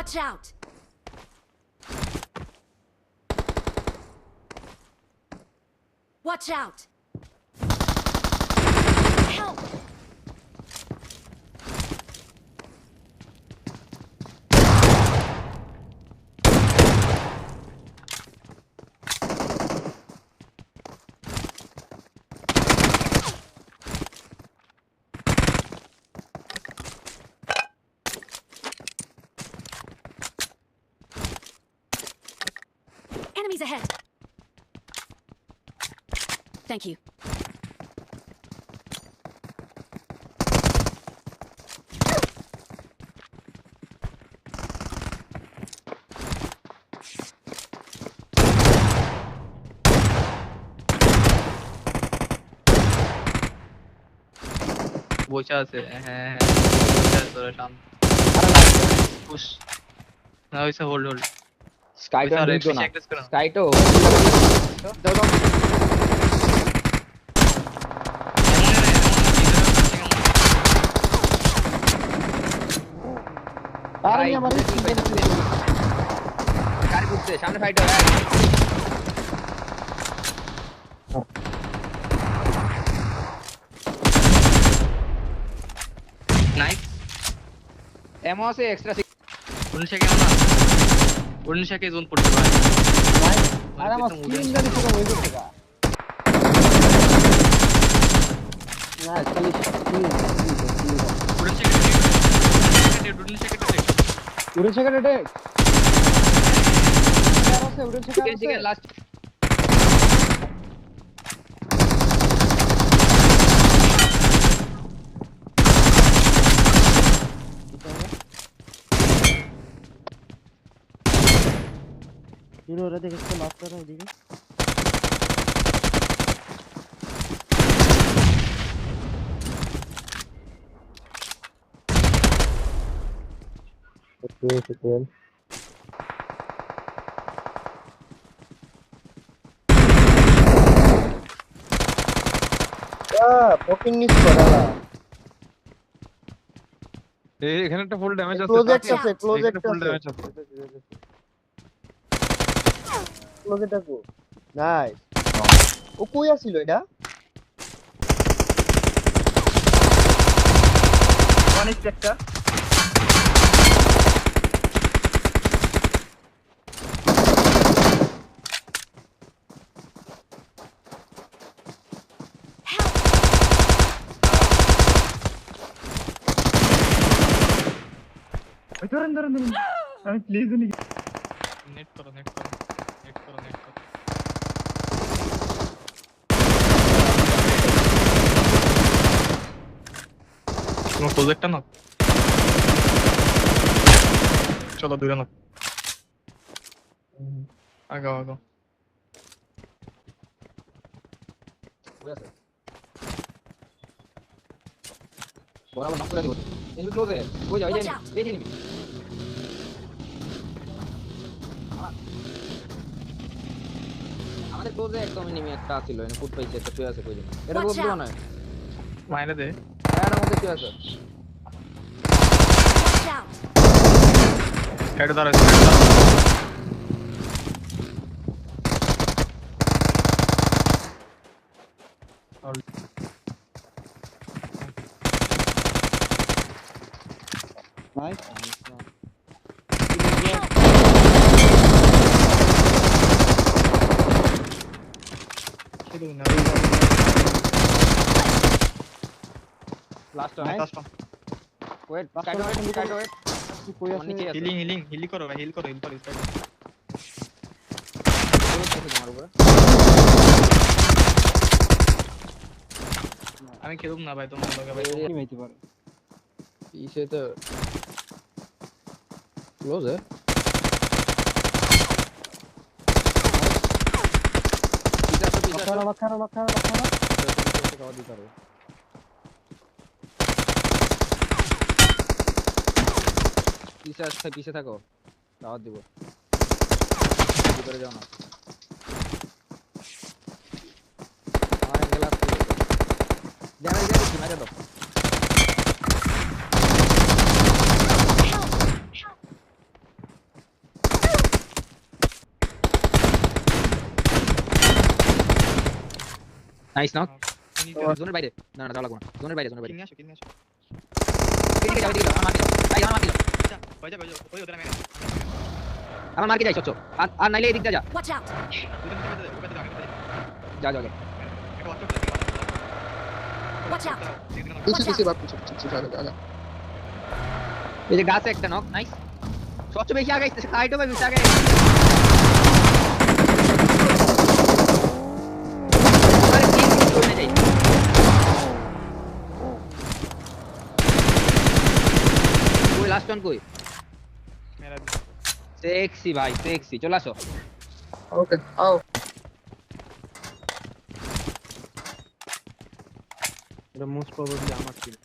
Watch out! Watch out! Help! Enemies ahead! Thank you. বসে আছে হ্যাঁ বসে আছে ওরা শান্ত পুশ না হইছে হোল্ড হোল্ড স্কাইটো আর ঢুকতো না চেক করো স্কাইটো দাও দাও আরে ভাই, আমার গাড়ি ঘুরছে সামনে ফাইটার নাইস এমও আছে এক্সট্রা 19 কেমন না 19 কে জোন পড়তে পারে আরে আমার স্ক্রিন গাড়ি পুরো হয়ে গেছে গা না খালি স্ক্রিন 19 কে উড়ে সেকেন্ড অ্যাটাক আর আছে উড়ে সেকেন্ড থেকে লাস্ট হিরো ওরা দেখে লাস্ট করা এদিকে সেকেন্ড পকিং নিস করালা এই এখানে একটা ফুল ড্যামেজ আছে প্রজেক্ট আছে প্রজেক্ট ফুল আছে ড্যামেজ আছে প্রজেক্ট আছে নাইস ও কই আছিল এটা অনেক একটা ধরেন আমি প্লিজ নেট করো তোমার প্রজেক্টটা না চলো দূরে না আগাও বরাবর নক করে দিব এনিমি ক্লোজে কই যাও এই যে এনিমি আমাদের ক্লোজে একদম এনিমি একটা ছিল এনে ফুট পাইছে একটা শুয়ে আছে কই দিন এটা Watch বলবো out! না মাইরে দে এর মধ্যে শুয়ে আছে Watch out! সাইডে দাঁড়া nice last Nice. Wait Last কাটো one. কাটো ওয়েট কই আছে নিচে আছে হিল করো তোমার উপরে আমি খেলুম না ভাই তোমার লগে ভাই কি মাইতে পারে ইসে তো ক্লোজে পিছা লক্ষারা খাওয়া দিতে পারবে পিছে থাকো দাওয়াত দিব ভিতরে যাও না আমার অ্যাঙ্গেল আসছে ড্যামেজ দিচ্ছি মারা দাও নাইস নাও Finish দিয়ে দাও। জোনের বাইরে না না যাওয়া লাগবে না জোনের বাইরে কিল নিয়ে আসো, কিল নিয়ে আসো। এদিকে যাও এদিকে যাও আমার মারকে যাও ভাই আমার মারকে যাও আচ্ছা, হয়ে যাবে, ওই ওদের মেরে। আমার মারকে যাই সচ্চ আর নাইলে এদিকটা যা Watch out! দুজন মিলে বেঁধে দাও, ওকে বেঁধে দাও, আমি বেঁধে দিই। যা যা যা একটা watch out করে দিই, Watch out! পিছে বাপ পিছে যা এই যে গাছে একটা নক নাইস সচ্চ বেশি আগে সাইডও ভাই বেশি আগে আরে কি চলে যাই কই লাস্ট ওয়ান কই মেরা দিই। সেক্সি ভাই সেক্সি চলে আসো ওকে আও এটা মোস্ট প্রবাবলি আমার কিল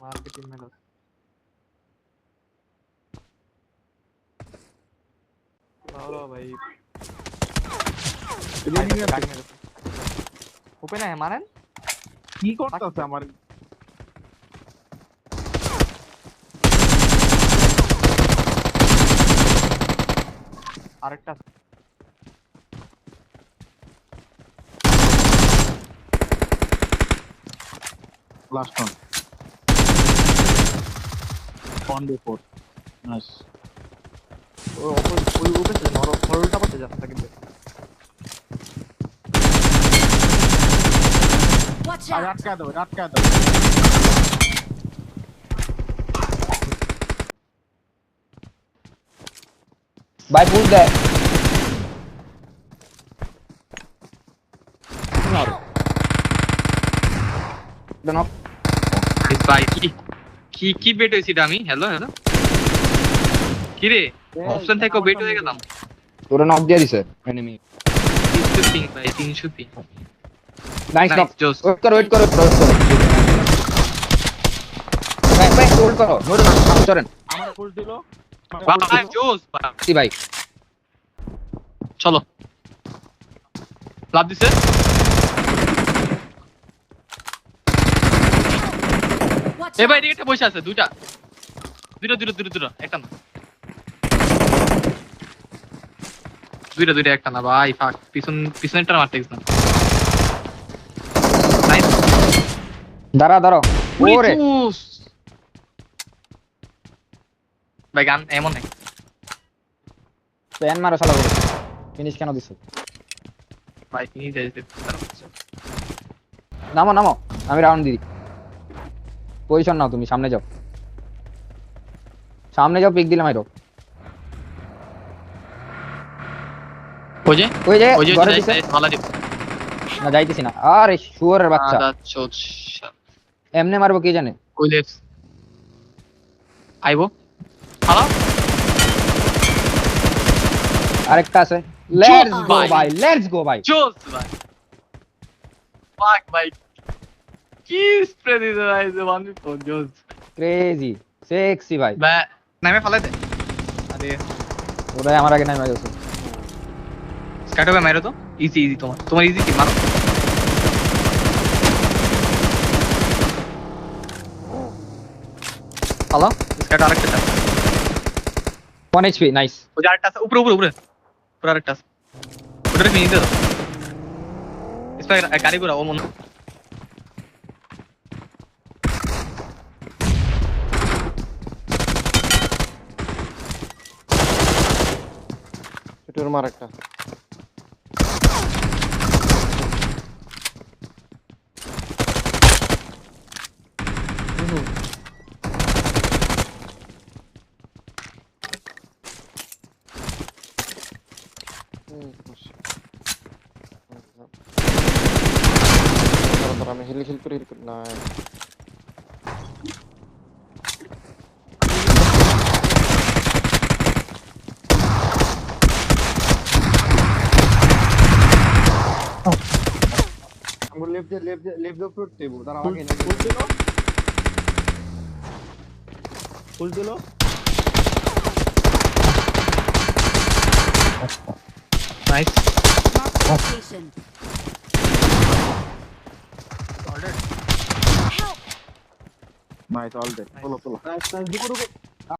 মারকে টিম মেরে দাও। ভালো ভাই। ওপেন है মারেন কি করতেছে আমার আরেকটা last one on before nice ওই ওপেন ছিল নর ফলটা করতে যাচ্ছে কিন্তু Watch আর out! আটকা দাও ভাই পুল দে নক ভাই কি বেট হইছি আমি হ্যালো কি রে অপশন থেকে বেট হয়ে গেলাম তোরে নক দিয়ে দিছে এনিমি 303 ভাই 303 নাইস নক জোস ওয়েট করো ভাই হোল্ড করো নোরে না চলেন আমার ফুল দিল ভাই জোস সি ভাই চলো লাভ দিছে Watch এ ভাই out! এদিকে বসে আছে দুইটা একটা না দুইটা একটা না ভাই ফাক পিছনেরটা মারতে গেছ না নাইস দাঁড়াও ওরে ভাই গান এমন নাই প্যান মারো শালা ওরে ফিনিশ কেন দিছো ভাই নিয়ে যাইতে নামো আমি রাউন্ড দিই পজিশন নাও তুমি সামনে যাও পিক দিলাম আইরো ওই যে ঘরে দিছে ভালো দিব না যাইতেছি না আরে শুয়োরের বাচ্চা আদা চোদ এমনে মারবো কে জানে কইলে আইবো হ্যালো আরেকটা আছে লেটস গো ভাই জোস ভাই ফাক ভাই কি স্প্রে দিছে ভাই যে ওয়ান ফোর জোস ক্রেজি সেক্সি ভাই ভাই নামে ফালাই দে আরে ওরাই আমার আগে নামে গেছে স্কাট হবে মারো তো ইজি তোমার ইজি কি মারো হ্যালো স্কাট আরেকটা আছে 1 HP নাইস ওই যে আরেকটা আছে উপরে উপরে আরেকটা আছে ওটারে ফিনিশ দে দাও স্পাই গাড়ি ঘোরা ও মন এটার মার একটা আমি হিল করে না I'm gonna leave the fruit table. Then I'll get ফুল দিল nice Mark the location. Help! Nice, all dead. Pull up. Nice, nice. Ruko, ruko.